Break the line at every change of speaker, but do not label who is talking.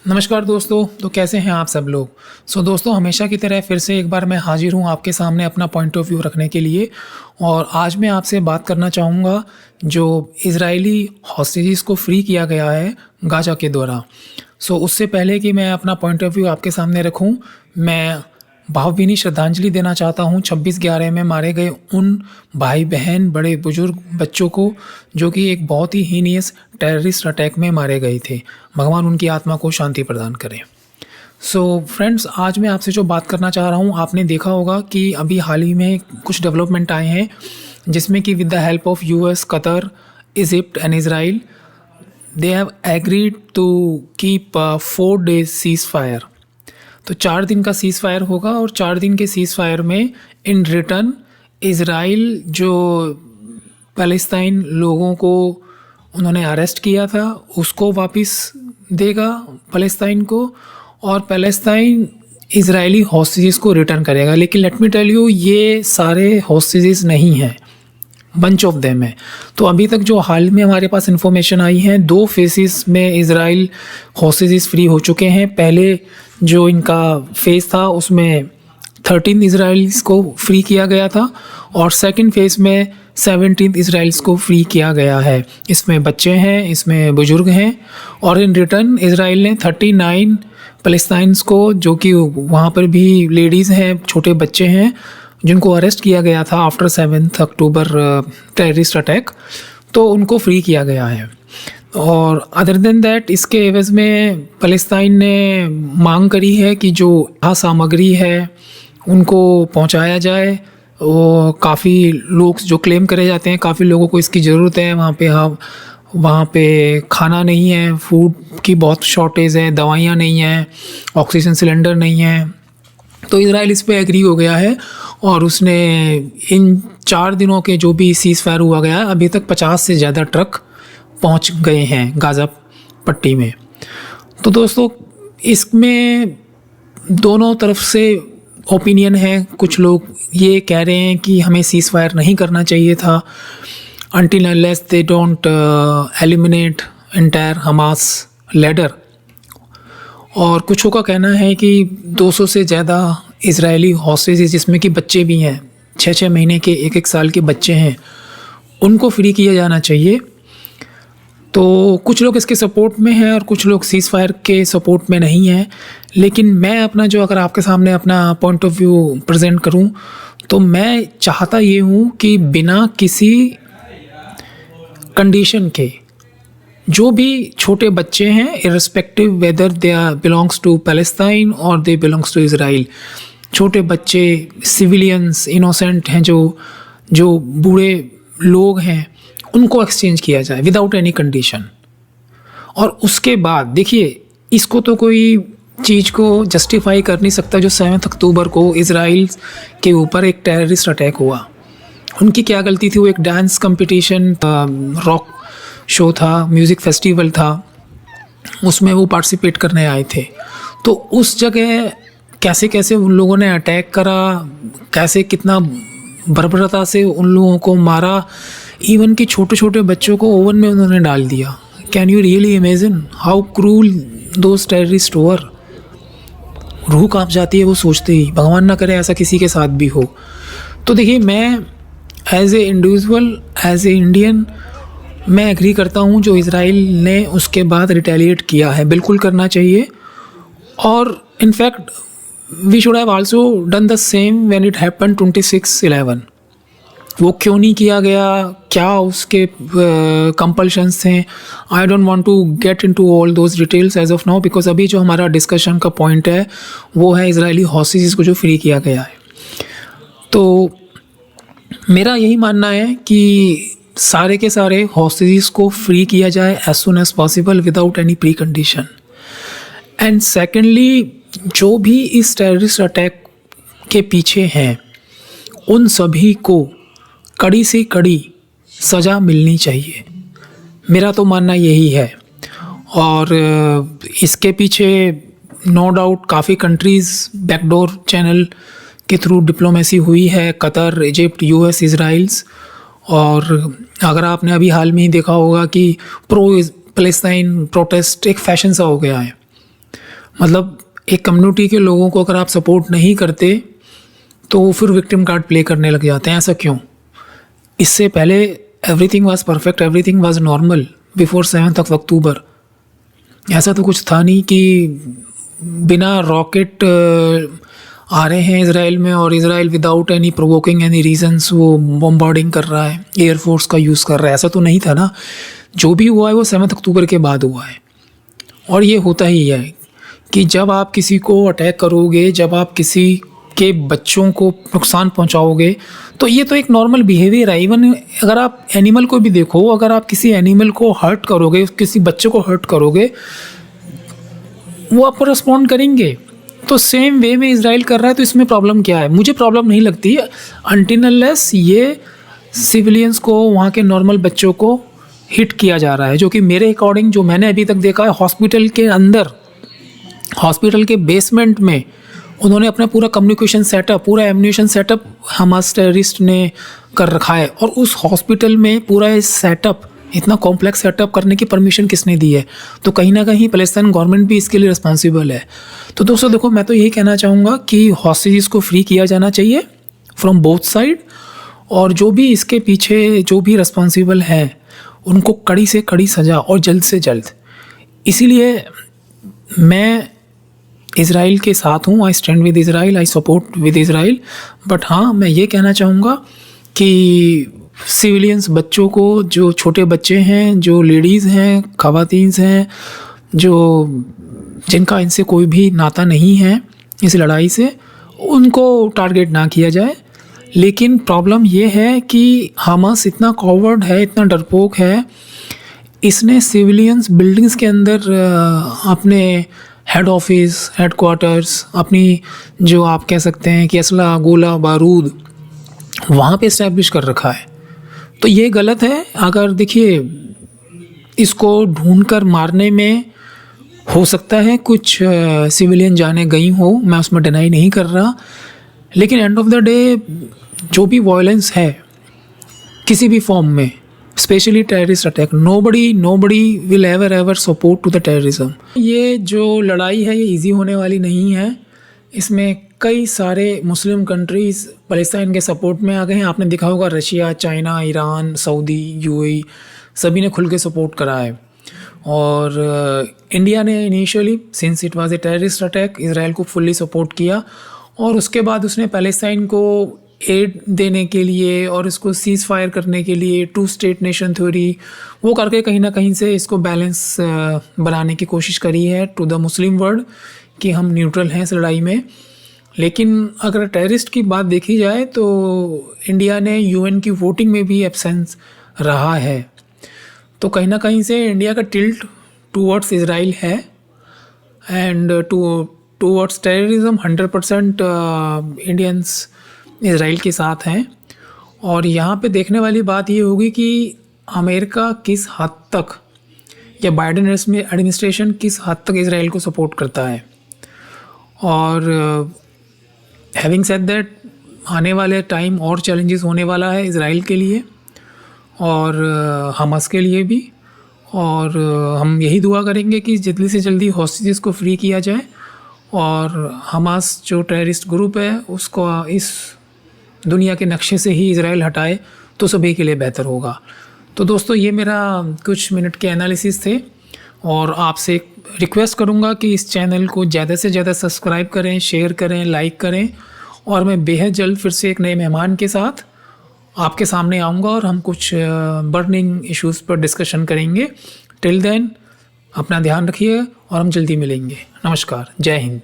नमस्कार दोस्तों। तो कैसे हैं आप सब लोग। दोस्तों, हमेशा की तरह फिर से एक बार मैं हाजिर हूं आपके सामने अपना पॉइंट ऑफ व्यू रखने के लिए। और आज मैं आपसे बात करना चाहूँगा जो इजरायली हॉस्टेजेस को फ्री किया गया है गाजा के द्वारा। उससे पहले कि मैं अपना पॉइंट ऑफ व्यू आपके सामने रखूं, मैं भावभीनी श्रद्धांजलि देना चाहता हूं 26/11 में मारे गए उन भाई बहन बड़े बुजुर्ग बच्चों को जो कि एक बहुत ही हीनियस टेररिस्ट अटैक में मारे गए थे। भगवान उनकी आत्मा को शांति प्रदान करें। फ्रेंड्स, आज मैं आपसे जो बात करना चाह रहा हूं, आपने देखा होगा कि अभी हाल ही में कुछ डेवलपमेंट आए हैं जिसमें कि with the help of US, Qatar, Egypt and Israel they have agreed to keep 4 days ceasefire. तो 4 दिन का सीज़ फायर होगा और 4 दिन के सीज़ फायर में इन रिटर्न इज़राइल जो पैलेस्टाइन लोगों को उन्होंने अरेस्ट किया था उसको वापस देगा पैलेस्टाइन को, और पैलेस्टाइन इज़राइली हॉस्टेजेस को रिटर्न करेगा। लेकिन लेट मी टेल यू, ये सारे हॉस्टेजेस नहीं हैं, बंच ऑफ देम है। तो अभी तक जो हाल में हमारे पास इन्फॉर्मेशन आई है, 2 फेसेस में इज़राइल हॉस्टेजेस फ्री हो चुके हैं। पहले जो इनका फेज़ था उसमें 13 इज़राइल्स को फ्री किया गया था और सेकंड फेज़ में 17 इज़राइल्स को फ्री किया गया है। इसमें बच्चे हैं, इसमें बुजुर्ग हैं, और इन रिटर्न इज़राइल ने 39 पैलेस्टाइन्स को, जो कि वहाँ पर भी लेडीज़ हैं, छोटे बच्चे हैं, जिनको अरेस्ट किया गया था आफ्टर 7 अक्टूबर टेररिस्ट अटैक, तो उनको फ्री किया गया है। और अदर देन दैट, इसके एवज़ में फ़लस्तीन ने मांग करी है कि जो सामग्री है उनको पहुंचाया जाए। वो काफ़ी लोग जो क्लेम करे जाते हैं, काफ़ी लोगों को इसकी ज़रूरत है वहाँ पे खाना नहीं है, फूड की बहुत शॉर्टेज है, दवाइयाँ नहीं हैं, ऑक्सीजन सिलेंडर नहीं है। तो इज़राइल इस पे एग्री हो गया है और उसने इन 4 दिनों के जो भी सीज़ फायर हुआ गया है, अभी तक 50 से ज़्यादा ट्रक पहुंच गए हैं गाज़ा पट्टी में। तो दोस्तों, इसमें दोनों तरफ से ओपिनियन है। कुछ लोग ये कह रहे हैं कि हमें सीज़ फायर नहीं करना चाहिए था until unless they don't eliminate entire Hamas leader. और कुछों का कहना है कि 200 से ज़्यादा इज़राइली हॉस्टेजेस, जिसमें कि बच्चे भी हैं, 6-6 महीने के, 1-1 साल के बच्चे हैं, उनको फ्री किया जाना चाहिए। तो कुछ लोग इसके सपोर्ट में हैं और कुछ लोग सीज़ फायर के सपोर्ट में नहीं हैं। लेकिन मैं अगर आपके सामने अपना पॉइंट ऑफ व्यू प्रेजेंट करूं, तो मैं चाहता ये हूं कि बिना किसी कंडीशन के जो भी छोटे बच्चे हैं, irrespective whether they belongs to Palestine और दे बिलोंग्स टू इज़राइल, छोटे बच्चे, सिविलियंस, इनोसेंट हैं, जो बूढ़े लोग हैं, उनको एक्सचेंज किया जाए विदाउट एनी कंडीशन। और उसके बाद देखिए, इसको तो कोई चीज़ को जस्टिफाई कर नहीं सकता जो 7 अक्टूबर को इज़राइल के ऊपर एक टेररिस्ट अटैक हुआ। उनकी क्या गलती थी? वो एक डांस कंपटीशन, रॉक शो था, म्यूज़िक फेस्टिवल था, उसमें वो पार्टिसिपेट करने आए थे। तो उस जगह कैसे कैसे उन लोगों ने अटैक करा, कैसे कितना बर्बरता से उन लोगों को मारा, इवन कि छोटे छोटे बच्चों को ओवन में उन्होंने डाल दिया। Can you really imagine how cruel those terrorist were? रूह कांप जाती है वो सोचते ही। भगवान ना करे ऐसा किसी के साथ भी हो। तो देखिए, मैं as a individual, as a Indian, मैं एग्री करता हूँ जो इज़राइल ने उसके बाद रिटेलिएट किया है, बिल्कुल करना चाहिए। और in fact we should have also done the same when it happen 26/11। वो क्यों नहीं किया गया, क्या उसके कंपल्शंस थे? I don't want to get into all those details as of now, because अभी जो हमारा डिस्कशन का पॉइंट है वो है इज़राइली हॉस्टेजेस को जो फ्री किया गया है। तो मेरा यही मानना है कि सारे के सारे हॉस्टेजेस को फ्री किया जाए as soon as possible without any pre condition. And secondly, जो भी इस टेररिस्ट अटैक के पीछे हैं, उन सभी को कड़ी से कड़ी सज़ा मिलनी चाहिए। मेरा तो मानना यही है। और इसके पीछे नो डाउट काफ़ी कंट्रीज़ बैकडोर चैनल के थ्रू डिप्लोमेसी हुई है, कतर, इजिप्ट, US, इज़राइल्स। और अगर आपने अभी हाल में ही देखा होगा कि प्रो पैलेस्टाइन प्रोटेस्ट एक फैशन सा हो गया है। मतलब एक कम्युनिटी के लोगों को अगर आप सपोर्ट नहीं करते तो वो फिर विक्टिम कार्ड प्ले करने लग जाते हैं। ऐसा क्यों? इससे पहले everything was perfect, everything was normal before 7 अक्टूबर। ऐसा तो कुछ था नहीं कि बिना रॉकेट आ रहे हैं इसराइल में और Israel without any provoking any reasons वो बॉम्बार्डिंग कर रहा है, एयरफोर्स का यूज़ कर रहा है। ऐसा तो नहीं था ना। जो भी हुआ है वो 7 अक्टूबर के बाद हुआ है। और ये होता ही है कि जब आप किसी को अटैक करोगे, जब आप किसी के बच्चों को नुकसान पहुंचाओगे, तो ये तो एक नॉर्मल बिहेवियर है। इवन अगर आप एनिमल को भी देखो, अगर आप किसी एनिमल को हर्ट करोगे, किसी बच्चे को हर्ट करोगे, वो आप पर रिस्पॉन्ड करेंगे। तो सेम वे में इजराइल कर रहा है, तो इसमें प्रॉब्लम क्या है? मुझे प्रॉब्लम नहीं लगती अनटिल अनलेस ये सिविलियंस को, वहाँ के नॉर्मल बच्चों को हिट किया जा रहा है, जो कि मेरे अकॉर्डिंग, जो मैंने अभी तक देखा है, हॉस्पिटल के अंदर, हॉस्पिटल के बेसमेंट में उन्होंने अपना पूरा कम्युनिकेशन सेटअप, पूरा एम्यूनिशन सेटअप हमास टेररिस्ट ने कर रखा है। और उस हॉस्पिटल में पूरा इस सेटअप, इतना कॉम्प्लेक्स सेटअप करने की परमिशन किसने दी है? तो कहीं ना कहीं पैलेस्टाइन गवर्नमेंट भी इसके लिए रिस्पॉन्सिबल है। तो दोस्तों देखो, मैं तो यही कहना चाहूँगा कि हॉस्टेजेस को फ्री किया जाना चाहिए फ्रॉम बोथ साइड, और जो भी इसके पीछे जो भी रिस्पॉन्सिबल है उनको कड़ी से कड़ी सज़ा और जल्द से जल्द। इसीलिए मैं इज़राइल के साथ हूँ। I stand with Israel, I support with Israel. But हाँ, मैं ये कहना चाहूँगा कि सिविलियंस बच्चों को, जो छोटे बच्चे हैं, जो लेडीज़ हैं, ख़वातीन हैं, जो जिनका इनसे कोई भी नाता नहीं है इस लड़ाई से, उनको टारगेट ना किया जाए। लेकिन प्रॉब्लम ये है कि हमास इतना कॉवर्ड है, इतना डरपोक है, इसने सिविलियंस बिल्डिंग्स के अंदर अपने हेड ऑफिस, हेड क्वार्टर्स, अपनी जो आप कह सकते हैं कि असला, गोला बारूद वहाँ पे इस्टेब्लिश कर रखा है। तो ये गलत है। अगर देखिए, इसको ढूंढकर मारने में हो सकता है कुछ सिविलियन जाने गई हो, मैं उसमें डिनाई नहीं कर रहा, लेकिन एंड ऑफ द डे जो भी वायलेंस है किसी भी फॉर्म में, specially terrorist attack, nobody will ever support to the terrorism. ये जो लड़ाई है ये इजी होने वाली नहीं है। इसमें कई सारे मुस्लिम कंट्रीज़ पैलेस्टाइन के सपोर्ट में आ गए हैं। आपने देखा होगा Russia, China, Iran, Saudi, UAE सभी ने खुल के सपोर्ट करा है। और इंडिया ने initially, since it was a terrorist attack, Israel को फुल्ली सपोर्ट किया, और उसके बाद उसने पैलेस्टाइन को एड देने के लिए और इसको सीज़ फायर करने के लिए, टू स्टेट नेशन थ्योरी, वो करके कहीं ना कहीं से इसको बैलेंस बनाने की कोशिश करी है टू द मुस्लिम वर्ल्ड कि हम न्यूट्रल हैं इस लड़ाई में। लेकिन अगर टेररिस्ट की बात देखी जाए तो इंडिया ने यूएन की वोटिंग में भी एब्सेंस रहा है। तो कहीं ना कहीं से इंडिया का टिल्ट टूवर्ड्स इजराइल है, and towards terrorism 100% Indians Israel के साथ हैं। और यहाँ पे देखने वाली बात ये होगी कि अमेरिका किस हद तक, या बाइडेन एडमिनिस्ट्रेशन किस हद तक इजराइल को सपोर्ट करता है। और हैविंग सेड दैट, आने वाले टाइम और चैलेंजेस होने वाला है इजराइल के लिए और हमास के लिए भी। और हम यही दुआ करेंगे कि जल्दी से जल्दी हॉस्टेजेस को फ्री किया जाए और हमास जो टेररिस्ट ग्रुप है उसको इस दुनिया के नक्शे से ही इजराइल हटाए तो सभी के लिए बेहतर होगा। तो दोस्तों, ये मेरा कुछ मिनट के एनालिसिस थे, और आपसे एक रिक्वेस्ट करूँगा कि इस चैनल को ज़्यादा से ज़्यादा सब्सक्राइब करें, शेयर करें, लाइक करें। और मैं बेहद जल्द फिर से एक नए मेहमान के साथ आपके सामने आऊँगा और हम कुछ बर्निंग इश्यूज़ पर डिस्कशन करेंगे। टिल देन अपना ध्यान रखिए और हम जल्दी मिलेंगे। नमस्कार, जय हिंद।